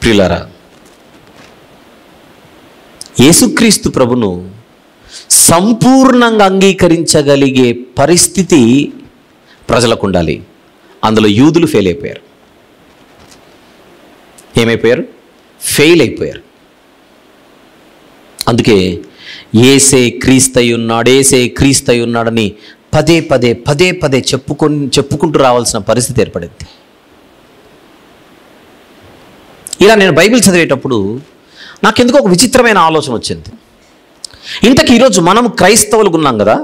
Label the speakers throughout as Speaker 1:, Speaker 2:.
Speaker 1: ప్రియులారా, యేసుక్రీస్తు ప్రభును సంపూర్ణంగా అంగీకరించగలిగే పరిస్థితి ప్రజలకు ఉండాలి. అందులో యూదులు ఫెయిల్ అయిపోయారు. ఏమైపోయారు? ఫెయిల్ అయిపోయారు. అందుకే ఏసే క్రీస్తయున్నాడు, ఏసే క్రీస్తయున్నాడని పదే పదే పదే పదే చెప్పుకుంటూ రావాల్సిన పరిస్థితి ఏర్పడింది. ఇలా నేను బైబిల్ చదివేటప్పుడు నాకెందుకో ఒక విచిత్రమైన ఆలోచన వచ్చింది. ఇంతకీ ఈరోజు మనం క్రైస్తవులుగా ఉన్నాం కదా,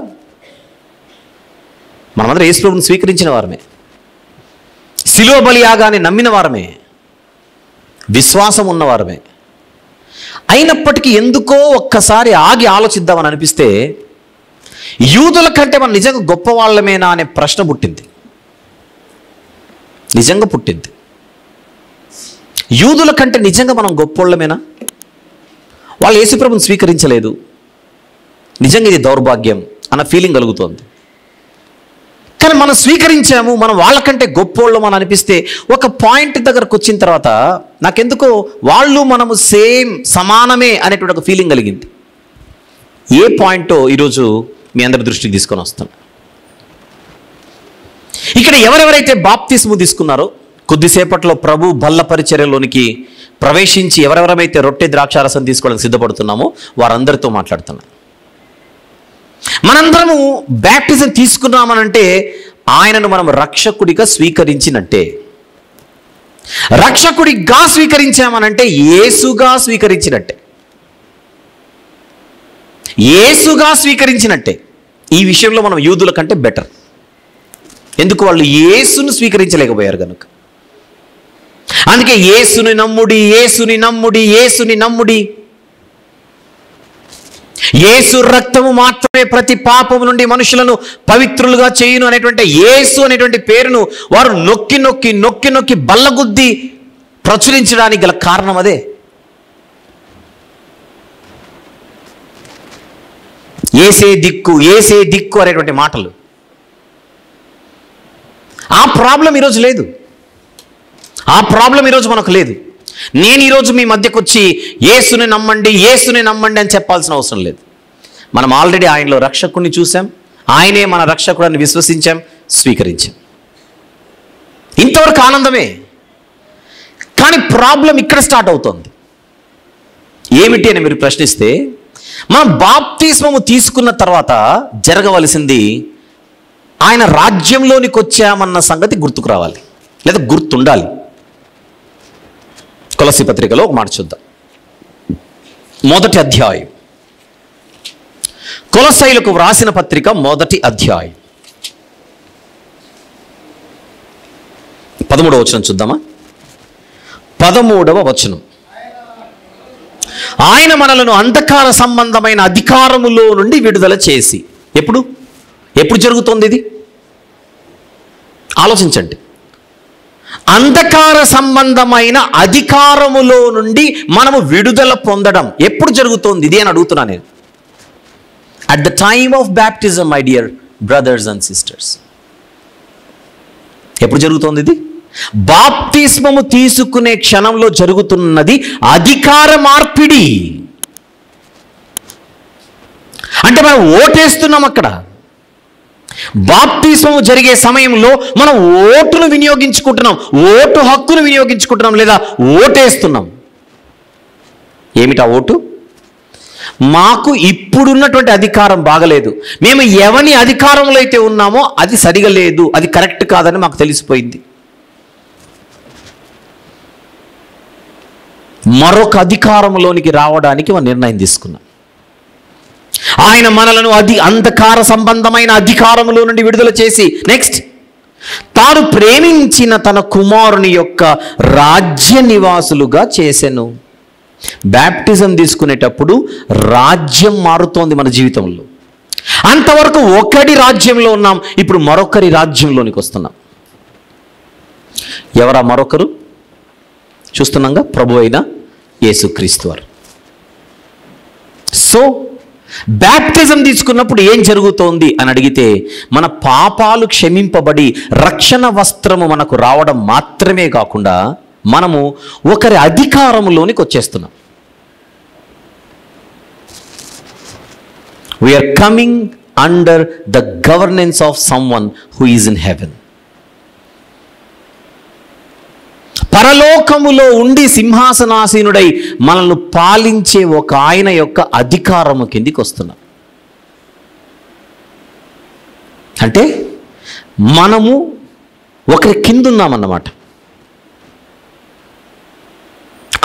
Speaker 1: మనమందరం యేసు ప్రభువుని స్వీకరించిన వారమే, శిలువ బలియాగానే నమ్మిన వారమే, విశ్వాసం ఉన్నవారమే. అయినప్పటికీ ఎందుకో ఒక్కసారి ఆగి ఆలోచిద్దామని అనిపిస్తే యూదుల కంటే మనం నిజంగా గొప్ప వాళ్ళమేనా అనే ప్రశ్న పుట్టింది. నిజంగా పుట్టింది. యూదుల కంటే నిజంగా మనం గొప్పోళ్ళమేనా? వాళ్ళు యేసుప్రభుని స్వీకరించలేదు, నిజంగా ఇది దౌర్భాగ్యం అన్న ఫీలింగ్ కలుగుతోంది. కానీ మనం స్వీకరించాము, మనం వాళ్ళకంటే గొప్పోళ్ళం అని అనిపిస్తే ఒక పాయింట్ దగ్గరకు వచ్చిన తర్వాత నాకెందుకో వాళ్ళు మనము సేమ్ సమానమే అనేటువంటి ఒక ఫీలింగ్ కలిగింది. ఏ పాయింటో ఈరోజు మీ అందరి దృష్టికి తీసుకొని వస్తాను. ఇక్కడ ఎవరెవరైతే బాప్తిస్ము తీసుకున్నారో, కొద్దిసేపట్లో ప్రభు బల్ల పరిచర్యలోనికి ప్రవేశించి ఎవరెవరైతే రొట్టె ద్రాక్షారసం తీసుకోవడానికి సిద్ధపడుతున్నామో వారందరితో మాట్లాడుతున్నాను. మనందరము బ్యాప్టిజం తీసుకున్నామనంటే ఆయనను మనం రక్షకుడిగా స్వీకరించినట్టే. రక్షకుడిగా స్వీకరించామనంటే యేసుగా స్వీకరించినట్టే. యేసుగా స్వీకరించినట్టే. ఈ విషయంలో మనం యూదుల కంటే బెటర్. ఎందుకు? వాళ్ళు యేసును స్వీకరించలేకపోయారు కనుక. అందుకే యేసుని నమ్ముడి, యేసుని నమ్ముడి, యేసుని నమ్ముడి, యేసు రక్తము మాత్రమే ప్రతి పాపము నుండి మనుషులను పవిత్రులుగా చేయును అనేటువంటి యేసు అనేటువంటి పేరును వారు నొక్కి నొక్కి నొక్కి నొక్కి బల్లగుద్ది ప్రచురించడానికి గల కారణం అదే. ఏసే దిక్కు, ఏసే దిక్కు అనేటువంటి మాటలు. ఆ ప్రాబ్లం ఈరోజు లేదు. ఆ ప్రాబ్లం ఈరోజు మనకు లేదు. నేను ఈరోజు మీ మధ్యకు వచ్చి యేసుని నమ్మండి, యేసుని నమ్మండి అని చెప్పాల్సిన అవసరం లేదు. మనం ఆల్రెడీ ఆయనలో రక్షకుడిని చూసాం, ఆయనే మన రక్షకుడిని విశ్వసించాం, స్వీకరించాం. ఇంతవరకు ఆనందమే. కానీ ప్రాబ్లం ఇక్కడ స్టార్ట్ అవుతుంది. ఏమిటి అని మీరు ప్రశ్నిస్తే, మనం బాప్తిస్మము తీసుకున్న తర్వాత జరగవలసింది ఆయన రాజ్యంలోనికి వచ్చామన్న సంగతి గుర్తుకు రావాలి, లేదా గుర్తుండాలి. కొలస్సీ పత్రికలో ఒక మాట చూద్దాం. 1వ అధ్యాయం, కొలస్సీయులకు వ్రాసిన పత్రిక 1వ అధ్యాయం 13వ వచనం చూద్దామా? 13వ వచనం. ఆయన మనలను అంధకార సంబంధమైన అధికారములో నుండి విడుదల చేసి. ఎప్పుడు జరుగుతోంది ఇది? ఆలోచించండి. అంధకార సంబంధమైన అధికారములో నుండి మనము విడుదల పొందడం ఎప్పుడు జరుగుతోంది ఇది అని అడుగుతున్నా నేను. At the time of baptism my dear brothers and sisters. ఎప్పుడు జరుగుతోంది ఇది? బాప్తిస్మము తీసుకునే క్షణంలో జరుగుతున్నది అధికార మార్పిడి. అంటే మనం ఓటేస్తున్నాం అక్కడ. బాప్తిస్మము జరిగే సమయంలో మనం ఓటును వినియోగించుకుంటున్నాం, ఓటు హక్కును వినియోగించుకుంటున్నాం, లేదా ఓటేస్తున్నాం. ఏమిటా ఓటు? మాకు ఇప్పుడున్నటువంటి అధికారం బాగలేదు, మేము ఎవని అధికారంలో అయితే ఉన్నామో అది సరిగా లేదు, అది కరెక్ట్ కాదని మాకు తెలిసిపోయింది. మరొక అధికారంలోనికి రావడానికి మనం నిర్ణయం తీసుకున్నాం. ఆయన మనలను అంధకార సంబంధమైన అధికారములో నుండి విడుదల చేసి నెక్స్ట్ తాను ప్రేమించిన తన కుమారుని యొక్క రాజ్య నివాసులుగా చేసెను. బ్యాప్టిజం తీసుకునేటప్పుడు రాజ్యం మారుతోంది మన జీవితంలో. అంతవరకు ఒకటి రాజ్యంలో ఉన్నాం, ఇప్పుడు మరొకరి రాజ్యంలోనికి వస్తున్నాం. ఎవరా మరొకరు? చూస్తున్నాంగా, ప్రభు అయిన యేసుక్రీస్తు వారు. సో బ్యాప్టిజం తీసుకున్నప్పుడు ఏం జరుగుతోంది అని అడిగితే, మన పాపాలు క్షమింపబడి రక్షణ వస్త్రము మనకు రావడం మాత్రమే కాకుండా మనము ఒకరి అధికారంలోనికి వచ్చేస్తున్నాం. We're coming under the governance of someone who is in heaven. పరలోకములో ఉండి సింహాసనాసీనుడై మనల్ని పాలించే ఒక ఆయన యొక్క అధికారము కిందికి వస్తున్నాం. అంటే మనము ఒకరి కింద ఉన్నామన్నమాట.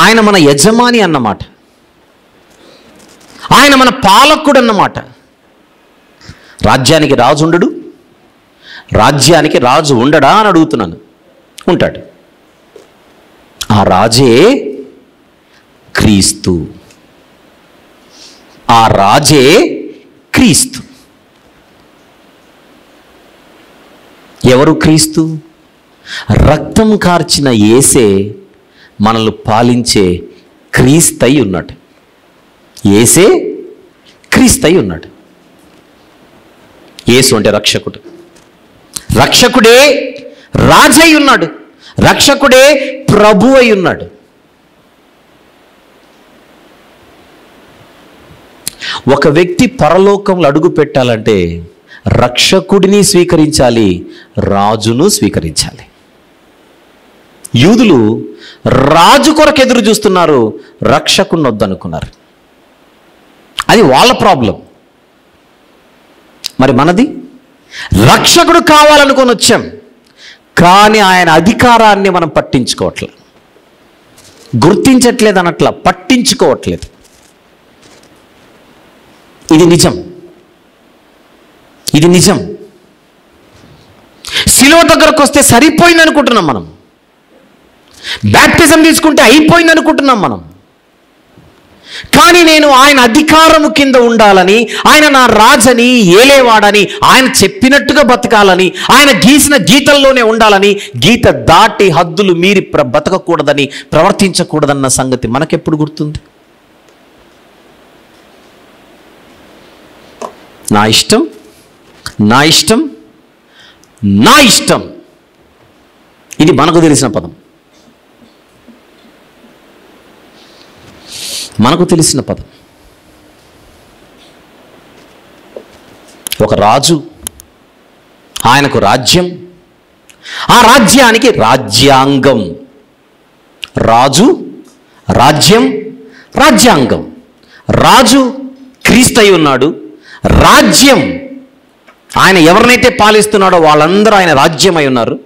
Speaker 1: ఆయన మన యజమాని అన్నమాట. ఆయన మన పాలకుడు అన్నమాట. రాజ్యానికి రాజు ఉండడు, రాజ్యానికి రాజు ఉండడా అని అడుగుతున్నాను. ఉంటాడు. ఆ రాజే క్రీస్తు. ఆ రాజే క్రీస్తు. ఎవరు క్రీస్తు? రక్తం కార్చిన యేసే మనల్ని పాలించే క్రీస్తై ఉన్నాడు. యేసే క్రీస్తై ఉన్నాడు. యేసు అంటే రక్షకుడు. రక్షకుడే రాజై ఉన్నాడు. రక్షకుడే ప్రభు అయి ఉన్నాడు. ఒక వ్యక్తి పరలోకంలో అడుగు పెట్టాలంటే రక్షకుడిని స్వీకరించాలి, రాజును స్వీకరించాలి. యూదులు రాజు కొరకు ఎదురు చూస్తున్నారు, రక్షకుడిని వద్దనుకున్నారు. అది వాళ్ళ ప్రాబ్లం. మరి మనది రక్షకుడు కావాలనుకొని వచ్చాం, కానీ ఆయన అధికారాన్ని మనం పట్టించుకోవట్లేదు, గుర్తించట్లేదు అనట్లా, పట్టించుకోవట్లేదు. ఇది నిజం. ఇది నిజం. శిలువ దగ్గరకు వస్తే సరిపోయింది అనుకుంటున్నాం మనం. బ్యాప్టిజం తీసుకుంటే అయిపోయింది అనుకుంటున్నాం మనం. కానీ నేను ఆయన అధికారము కింద ఉండాలని, ఆయన నా రాజని, ఏలేవాడని, ఆయన చెప్పినట్టుగా బతకాలని, ఆయన గీసిన గీతల్లోనే ఉండాలని, గీత దాటి హద్దులు మీరి బతకకూడదని, ప్రవర్తించకూడదన్న సంగతి మనకెప్పుడు గుర్తుంది? నా ఇష్టం, నా ఇష్టం, నా ఇష్టం, ఇది మనకు తెలిసిన పదం. మనకు తెలిసిన పదం. ఒక రాజు, ఆయనకు రాజ్యం, ఆ రాజ్యానికి రాజ్యాంగం. రాజు, రాజ్యం, రాజ్యాంగం. రాజు క్రీస్తు అయి ఉన్నాడు. రాజ్యం, ఆయన ఎవరినైతే పాలిస్తున్నాడో వాళ్ళందరూ ఆయన రాజ్యం అయి ఉన్నారు.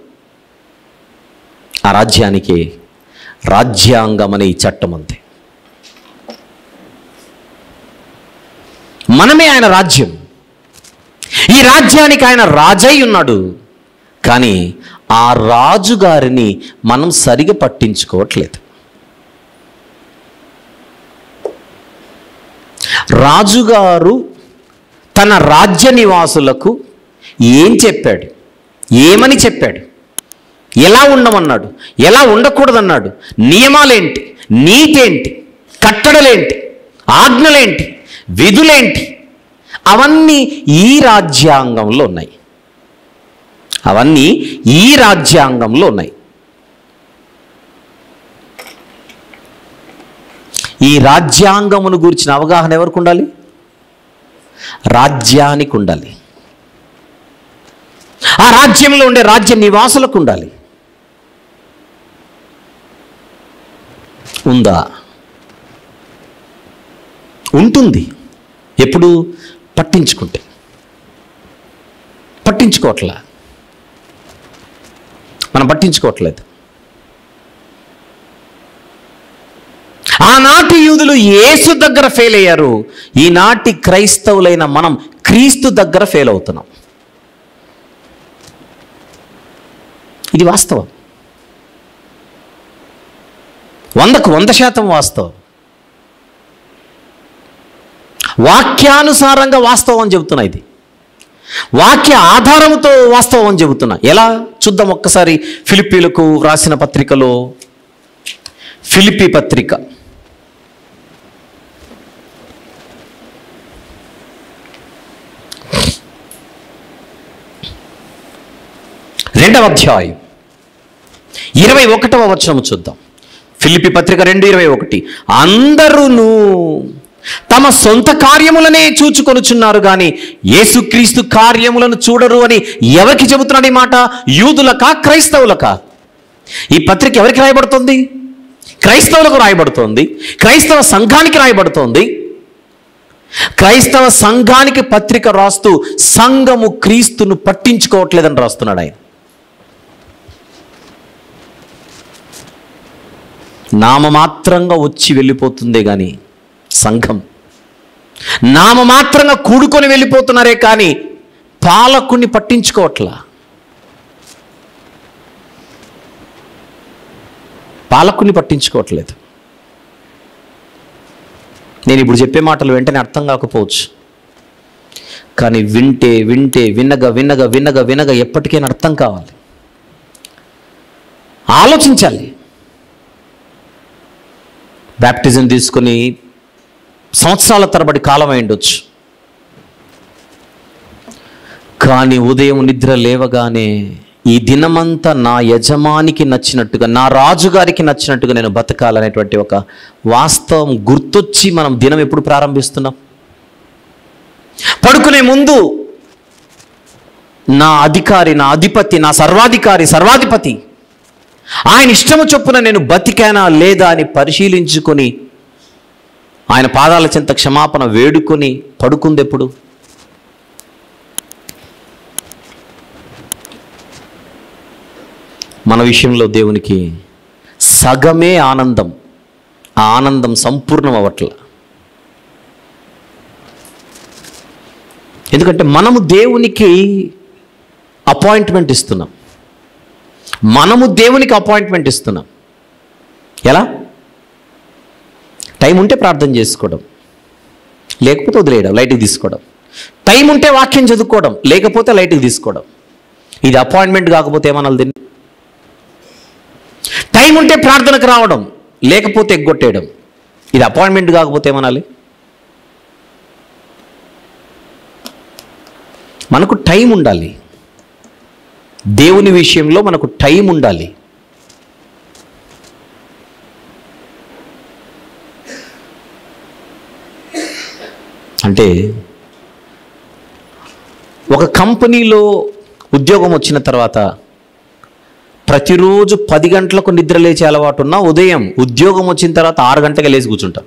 Speaker 1: ఆ రాజ్యానికి రాజ్యాంగం అనే ఈ చట్టం అంతే. మనమే ఆయన రాజ్యం. ఈ రాజ్యానికి ఆయన రాజై ఉన్నాడు. కానీ ఆ రాజుగారిని మనం సరిగా పట్టించుకోవట్లేదు. రాజుగారు తన రాజ్య నివాసులకు ఏం చెప్పాడు, ఏమని చెప్పాడు, ఎలా ఉండమన్నాడు, ఎలా ఉండకూడదన్నాడు, నియమాలేంటి, నీతేంటి, కట్టడలేంటి, ఆజ్ఞలేంటి, విధులేంటి, అవన్నీ ఈ రాజ్యాంగంలో ఉన్నాయి. అవన్నీ ఈ రాజ్యాంగంలో ఉన్నాయి. ఈ రాజ్యాంగమును గురించిన అవగాహన ఎవరికి ఉండాలి? రాజ్యానికి ఉండాలి. ఆ రాజ్యంలో ఉండే రాజ్య నివాసులకు ఉండాలి. ఉందా? ఉంటుంది. ఎప్పుడు? పట్టించుకుంటే. పట్టించుకోవట్లే. మనం పట్టించుకోవట్లేదు. ఆనాటి యూదులు యేసు దగ్గర ఫెయిల్ అయ్యారు. ఈనాటి క్రైస్తవులైన మనం క్రీస్తు దగ్గర ఫెయిల్ అవుతున్నాం. ఇది వాస్తవం. 100% వాస్తవం. వాక్యానుసారంగా వాస్తవం అని చెబుతున్నా. ఇది వాక్య ఆధారంతో వాస్తవం అని చెబుతున్నా. ఎలా చూద్దాం ఒక్కసారి. ఫిలిప్పీలకు రాసిన పత్రికలో, ఫిలిప్పీ పత్రిక 2వ అధ్యాయం 21వ వచనము చూద్దాం. ఫిలిప్పీ పత్రిక 2:21. అందరూను తమ సొంత కార్యములనే చూచుకొనుచున్నారు గాని యేసుక్రీస్తు కార్యములను చూడరు అని ఎవరికి చెబుతున్నాడు ఈ మాట? యూదులకా క్రైస్తవులకా? ఈ పత్రిక ఎవరికి రాయబడుతుంది? క్రైస్తవులకు రాయబడుతోంది. క్రైస్తవ సంఘానికి రాయబడుతోంది. క్రైస్తవ సంఘానికి పత్రిక రాస్తూ సంఘము క్రీస్తును పట్టించుకోవట్లేదని రాస్తున్నాడు ఆయన. నామమాత్రంగా వచ్చి వెళ్ళిపోతుందే కానీ సంఘం నామమాత్రంగా కూడుకొని వెళ్ళిపోతున్నారే కానీ పాలకుని పట్టించుకోవట్లా. పాలకుని పట్టించుకోవట్లేదు. నేను ఇప్పుడు చెప్పే మాటలు వెంటనే అర్థం కాకపోవచ్చు, కానీ వింటే వింటే వినగా వినగా వినగా వినగా ఎప్పటికైనా అర్థం కావాలి. ఆలోచించాలి. బ్యాప్టిజం తీసుకొని సంవత్సరాల తరబడి కాలం అయి ఉండొచ్చు, కానీ ఉదయం నిద్ర లేవగానే ఈ దినమంతా నా యజమానికి నచ్చినట్టుగా, నా రాజుగారికి నచ్చినట్టుగా నేను బతకాలనేటువంటి ఒక వాస్తవం గుర్తొచ్చి మనం దినం ఎప్పుడు ప్రారంభిస్తున్నాం? పడుకునే ముందు నా అధికారి, నా అధిపతి, నా సర్వాధిపతి ఆయన ఇష్టము చొప్పున నేను బతికానా లేదా అని పరిశీలించుకొని ఆయన పాదాల చెంత క్షమాపణ వేడుకొని పడుకుంది ఎప్పుడు? మన విషయంలో దేవునికి సగమే ఆనందం, ఆ ఆనందం సంపూర్ణం అవ్వట్ల. ఎందుకంటే మనము దేవునికి అపాయింట్మెంట్ ఇస్తున్నాం. ఎలా? టైం ఉంటే ప్రార్థన చేసుకోవడం, లేకపోతే వదిలేయడం, లైట్కి తీసుకోవడం. టైం ఉంటే వాక్యం చదువుకోవడం, లేకపోతే లైట్కి తీసుకోవడం. ఇది అపాయింట్మెంట్ కాకపోతే ఏమనాలి దీన్ని? టైం ఉంటే ప్రార్థనకు రావడం, లేకపోతే ఎగ్గొట్టేయడం. ఇది అపాయింట్మెంట్ కాకపోతే ఏమనాలి? మనకు టైం ఉండాలి. దేవుని విషయంలో మనకు టైం ఉండాలి. అంటే ఒక కంపెనీలో ఉద్యోగం వచ్చిన తర్వాత ప్రతిరోజు 10 గంటలకు నిద్ర లేచే అలవాటు ఉన్నా ఉదయం ఉద్యోగం వచ్చిన తర్వాత 6 గంటలకు లేచి కూర్చుంటాం.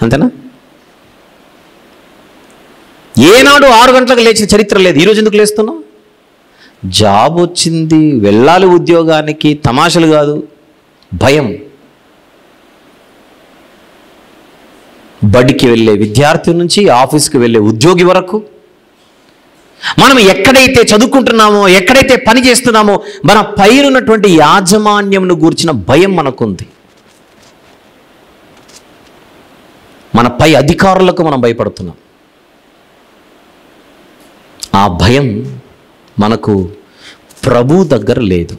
Speaker 1: అంతేనా? ఏనాడు 6 గంటలకు లేచిన చరిత్ర లేదు. ఈరోజు ఎందుకు లేస్తున్నాం? జాబ్ వచ్చింది, వెళ్ళాలి ఉద్యోగానికి. తమాషలు కాదు, భయం. బడికి వెళ్ళే విద్యార్థి నుంచి ఆఫీస్కి వెళ్ళే ఉద్యోగి వరకు మనం ఎక్కడైతే చదువుకుంటున్నామో, ఎక్కడైతే పని చేస్తున్నామో, మన పైన ఉన్నటువంటి యాజమాన్యంను గూర్చిన భయం మనకుంది. మన పై అధికారులకు మనం భయపడుతున్నాం. ఆ భయం మనకు ప్రభు దగ్గర లేదు.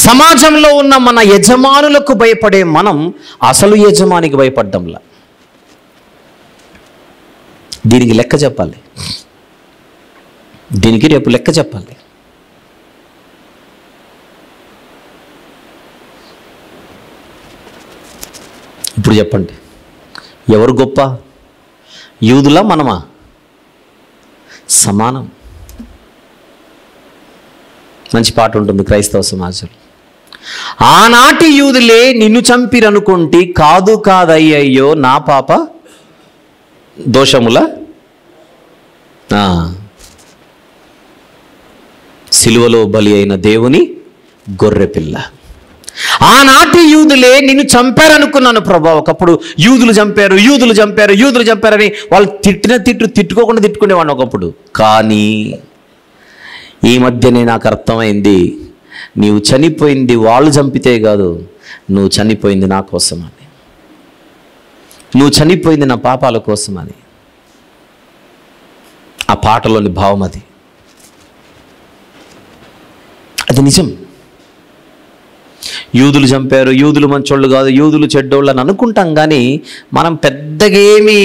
Speaker 1: సమాజంలో ఉన్న మన యజమానులకు భయపడే మనం అసలు యజమానికి భయపడ్డంలా. దీనికి లెక్క చెప్పాలి. దీనికి రేపు లెక్క చెప్పాలి. ఇప్పుడు చెప్పండి, ఎవరు గొప్ప? యూదులా మనమా? సమానం. మంచి పాట ఉంటుంది క్రైస్తవ సమాజం. ఆనాటి యూదులే నిన్ను చంపిరనుకుంటి, కాదు కాదయ్యయ్యో నా పాప దోషముల సిలువలో బలి అయిన దేవుని గొర్రెపిల్ల. ఆనాటి యూదులే నిన్ను చంపారనుకున్నాను ప్రభా. ఒకప్పుడు యూదులు చంపారని వాళ్ళు తిట్టుకోకుండా తిట్టుకునేవాడిని ఒకప్పుడు. కానీ ఈ మధ్యనే నాకు అర్థమైంది, నీవు చనిపోయింది వాళ్ళు చంపితే కాదు, నువ్వు చనిపోయింది నా కోసమని, నువ్వు చనిపోయింది నా పాపాల కోసమని. ఆ పాటలోని భావం అది నిజం. యూదులు చంపారు, యూదులు మంచోళ్ళు కాదు, యూదులు చెడ్డోళ్ళు అని అనుకుంటాం, కానీ మనం పెద్దగా ఏమీ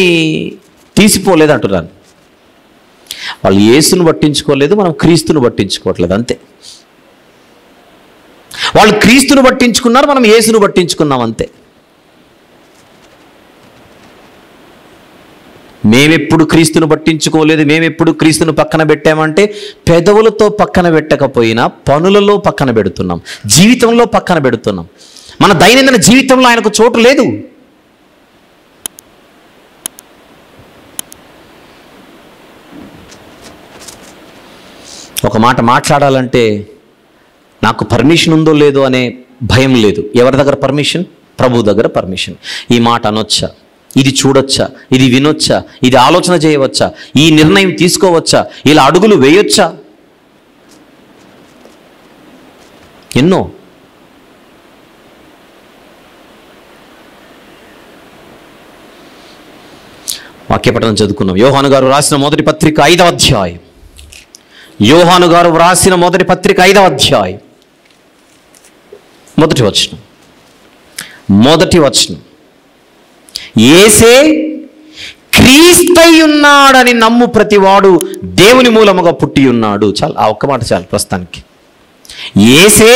Speaker 1: తీసిపోలేదు అంటున్నాను. వాళ్ళు యేసును పట్టించుకోలేదు, మనం క్రీస్తును పట్టించుకోవట్లేదు, అంతే. వాళ్ళు క్రీస్తును పట్టించుకున్నారు, మనం యేసును పట్టించుకున్నాం, అంతే. మేమెప్పుడు క్రీస్తును పట్టించుకోలేదు, మేమెప్పుడు క్రీస్తును పక్కన పెట్టామంటే పెదవులతో పక్కన పెట్టకపోయినా పనులలో పక్కన పెడుతున్నాం, జీవితంలో పక్కన పెడుతున్నాం. మన దైనందిన జీవితంలో ఆయనకు చోటు లేదు. ఒక మాట మాట్లాడాలంటే నాకు పర్మిషన్ ఉందో లేదో అనే భయం లేదు. ఎవరి దగ్గర పర్మిషన్? ప్రభు దగ్గర పర్మిషన్. ఈ మాట అనొచ్చా, ఇది చూడొచ్చా, ఇది వినొచ్చా, ఇది ఆలోచన చేయవచ్చా, ఈ నిర్ణయం తీసుకోవచ్చా, ఇలా అడుగులు వేయొచ్చా, ఎన్నో. వాక్యపఠనం చదువుకున్నాం. యోహాను గారు రాసిన మొదటి పత్రిక 5వ అధ్యాయం. యోహాను గారు వ్రాసిన మొదటి పత్రిక 5వ అధ్యాయం మొదటి వచనం. యేసే క్రీస్తై ఉన్నాడని నమ్ము ప్రతివాడు దేవుని మూలముగా పుట్టి ఉన్నాడు. చాలు, ఆ ఒక్క మాట చాలు ప్రస్తుతానికి. యేసే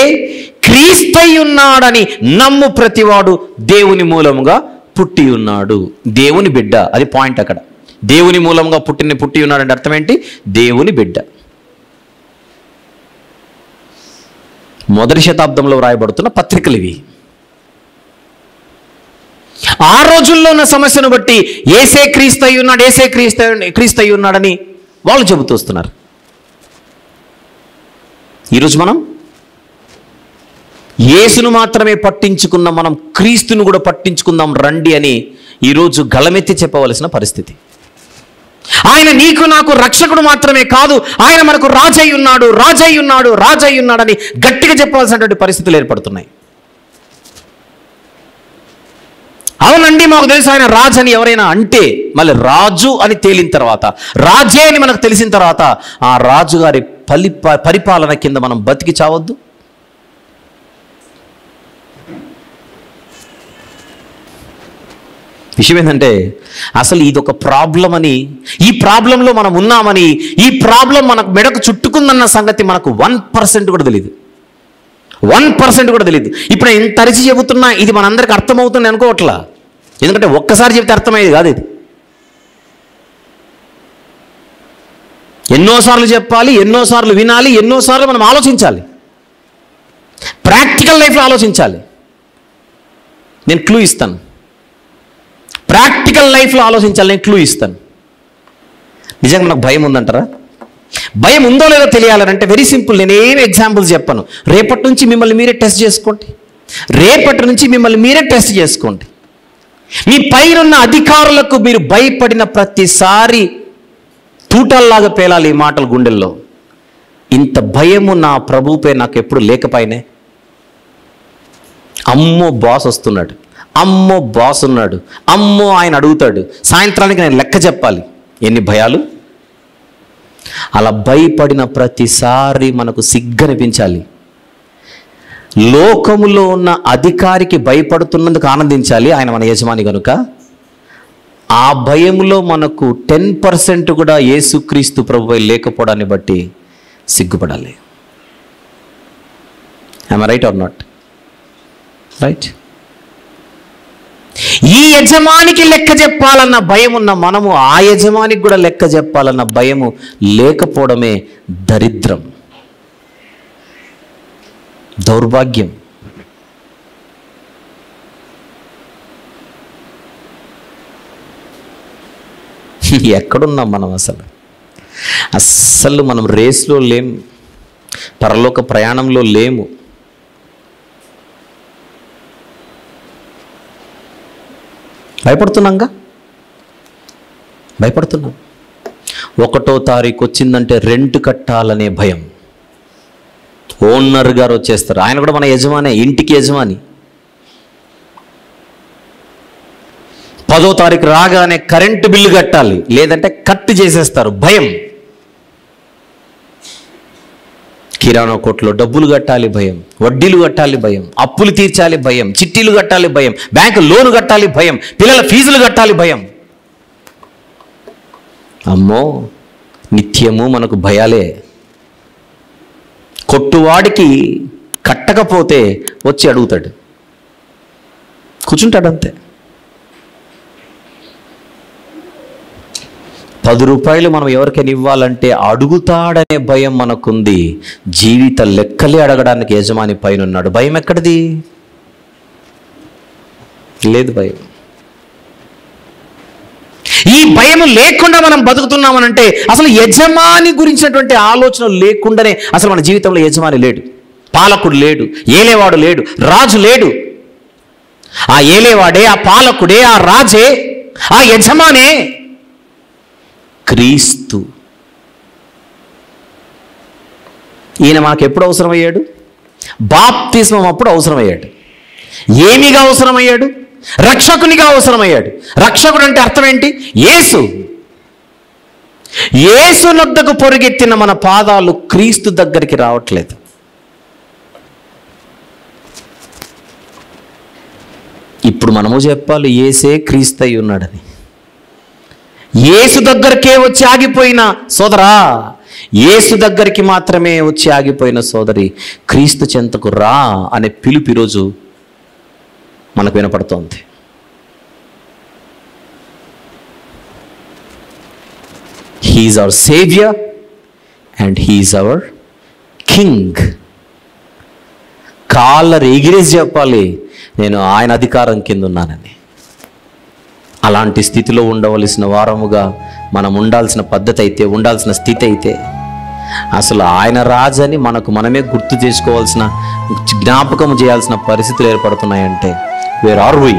Speaker 1: క్రీస్తై ఉన్నాడని నమ్ము ప్రతివాడు దేవుని మూలముగా పుట్టి ఉన్నాడు. దేవుని బిడ్డ, అది పాయింట్ అక్కడ. దేవుని మూలంగా పుట్టి ఉన్నాడంటే అర్థం ఏంటి? దేవుని బిడ్డ. మొదటి శతాబ్దంలో వ్రాయబడుతున్న పత్రికలు ఇవి. ఆ రోజుల్లో ఉన్న సమస్యను బట్టి యేసే క్రీస్తై ఉన్నాడు, యేసే క్రీస్తై ఉన్నాడని వాళ్ళు చెబుతూ వస్తున్నారు. ఈరోజు మనం యేసును మాత్రమే పట్టించుకున్న మనం క్రీస్తును కూడా పట్టించుకుందాం రండి అని ఈరోజు గళమెత్తి చెప్పవలసిన పరిస్థితి. ఆయన నీకు నాకు రక్షకుడు మాత్రమే కాదు, ఆయన మనకు రాజై ఉన్నాడు, రాజై ఉన్నాడు, రాజై ఉన్నాడని గట్టిగా చెప్పవలసినటువంటి పరిస్థితులు ఏర్పడుతున్నాయి. అవునండి, మాకు తెలుసు ఆయన రాజు అని ఎవరైనా అంటే మళ్ళీ రాజు అని తేలిన తర్వాత, రాజే అని మనకు తెలిసిన తర్వాత ఆ రాజుగారి పరిపాలన కింద మనం బతికి చావద్దు. విషయం ఏంటంటే అసలు ఇది ఒక ప్రాబ్లం అని, ఈ ప్రాబ్లంలో మనం ఉన్నామని, ఈ ప్రాబ్లం మనకు మెడకు చుట్టుకుందన్న సంగతి మనకు 1% కూడా తెలియదు. 1% కూడా తెలియదు. ఇప్పుడు నేను ఇంత అరిచి చెబుతున్నా ఇది మనందరికి అర్థమవుతుంది అనుకోవట్లా. ఎందుకంటే ఒక్కసారి చెప్తే అర్థమయ్యేది కాదు. ఇది ఎన్నోసార్లు చెప్పాలి, ఎన్నోసార్లు వినాలి, ఎన్నోసార్లు మనం ఆలోచించాలి, ప్రాక్టికల్ లైఫ్లో ఆలోచించాలి. నేను క్లూ ఇస్తాను, ప్రాక్టికల్ లైఫ్లో ఆలోచించాలి, నేను క్లూ ఇస్తాను. నిజంగా నాకు భయం ఉందంటారా? భయం ఉందో లేదో తెలియాలంటే వెరీ సింపుల్. నేను ఏమి ఎగ్జాంపుల్స్ చెప్పాను. రేపటి నుంచి మిమ్మల్ని మీరే టెస్ట్ చేసుకోండి. మీ పైనున్న అధికారులకు మీరు భయపడిన ప్రతిసారి తూటల్లాగా పేలాలి ఈ మాటలు గుండెల్లో. ఇంత భయము నా ప్రభుపై నాకు ఎప్పుడు లేకపోయినే. అమ్మో బాస్ వస్తున్నాడు, అమ్మో బాస్ ఉన్నాడు, అమ్మో ఆయన అడుగుతాడు, సాయంత్రానికి నేను లెక్క చెప్పాలి. ఎన్ని భయాలు! అలా భయపడిన ప్రతిసారి మనకు సిగ్గనిపించాలి. లోకములో ఉన్న అధికారికి భయపడుతున్నందుకు ఆనందించాలి, ఆయన మన యజమాని కనుక. ఆ భయంలో మనకు 10% కూడా యేసుక్రీస్తు ప్రభువై లేకపోవడాన్ని బట్టి సిగ్గుపడాలి. am I right or not? Right. ఈ యజమానికి లెక్క చెప్పాలన్న భయం ఉన్న మనము ఆ యజమానికి కూడా లెక్క చెప్పాలన్న భయము లేకపోవడమే దరిద్రం, దౌర్భాగ్యం. ఎక్కడున్నాం మనం? అస్సలు మనం రేస్లో లేము, పరలోక ప్రయాణంలో లేము. భయపడుతున్నాం. 1వ తారీఖు వచ్చిందంటే రెంట్ కట్టాలనే భయం. ఓనర్ గారు వచ్చేస్తారు, ఆయన కూడా మన యజమానే, ఇంటికి యజమాని. 10వ తారీఖు రాగానే కరెంటు బిల్లు కట్టాలి, లేదంటే కట్ చేసేస్తారు, భయం. కిరాణా కొట్లో డబ్బులు కట్టాలి, భయం. వడ్డీలు కట్టాలి, భయం. అప్పులు తీర్చాలి, భయం. చిట్టీలు కట్టాలి, భయం. బ్యాంకు లోను కట్టాలి, భయం. పిల్లల ఫీజులు కట్టాలి, భయం. అమ్మో, నిత్యము మనకు భయాలే. కొట్టువాడికి కట్టకపోతే వచ్చి అడుగుతాడు, కూర్చుంటాడు అంతే. 10 రూపాయలు మనం ఎవరికైనా ఇవ్వాలంటే అడుగుతాడనే భయం మనకుంది. జీవిత లెక్కలే అడగడానికి యజమాని పైన ఉన్నాడు. భయం ఎక్కడిది? లేదు భయం. ఈ భయం లేకుండా మనం బతుకుతున్నామనంటే అసలు యజమాని గురించినటువంటి ఆలోచన లేకుండానే అసలు మన జీవితంలో యజమాని లేడు, పాలకుడు లేడు, ఏలేవాడు లేడు, రాజు లేడు. ఆ ఏలేవాడే, ఆ పాలకుడే, ఆ రాజే, ఆ యజమానే క్రీస్తు. ఈయన మనకు ఎప్పుడు అవసరమయ్యాడు? బాప్తిస్మం అప్పుడు అవసరమయ్యాడు. ఏమిగా అవసరమయ్యాడు? రక్షకునిగా అవసరమయ్యాడు. రక్షకుడు అంటే అర్థం ఏంటి? యేసు. యేసు నొద్దకు పొరుగెత్తిన మన పాదాలు క్రీస్తు దగ్గరికి రావట్లేదు. ఇప్పుడు మనము చెప్పాలి యేసే క్రీస్తు అయి ఉన్నాడని. యేసు దగ్గరికే వచ్చి ఆగిపోయిన సోదరా, యేసు దగ్గరికి మాత్రమే వచ్చి ఆగిపోయిన సోదరి, క్రీస్తు చెంతకు రా అనే పిలుపు ఈరోజు మనకు వినపడుతోంది. He is our saviour and he is our king. కాళ్ళ ఎగిరేసి చెప్పాలి, నేను ఆయన అధికారం కింద ఉన్నానని. అలాంటి స్థితిలో ఉండవలసిన వారముగా మనం ఉండాల్సిన పద్ధతి అయితే, ఉండాల్సిన స్థితి అయితే, అసలు ఆయన రాజని మనకు మనమే గుర్తు చేసుకోవాల్సిన, జ్ఞాపకం చేయాల్సిన పరిస్థితులు ఏర్పడుతున్నాయంటే వేర్ ఆర్ వి?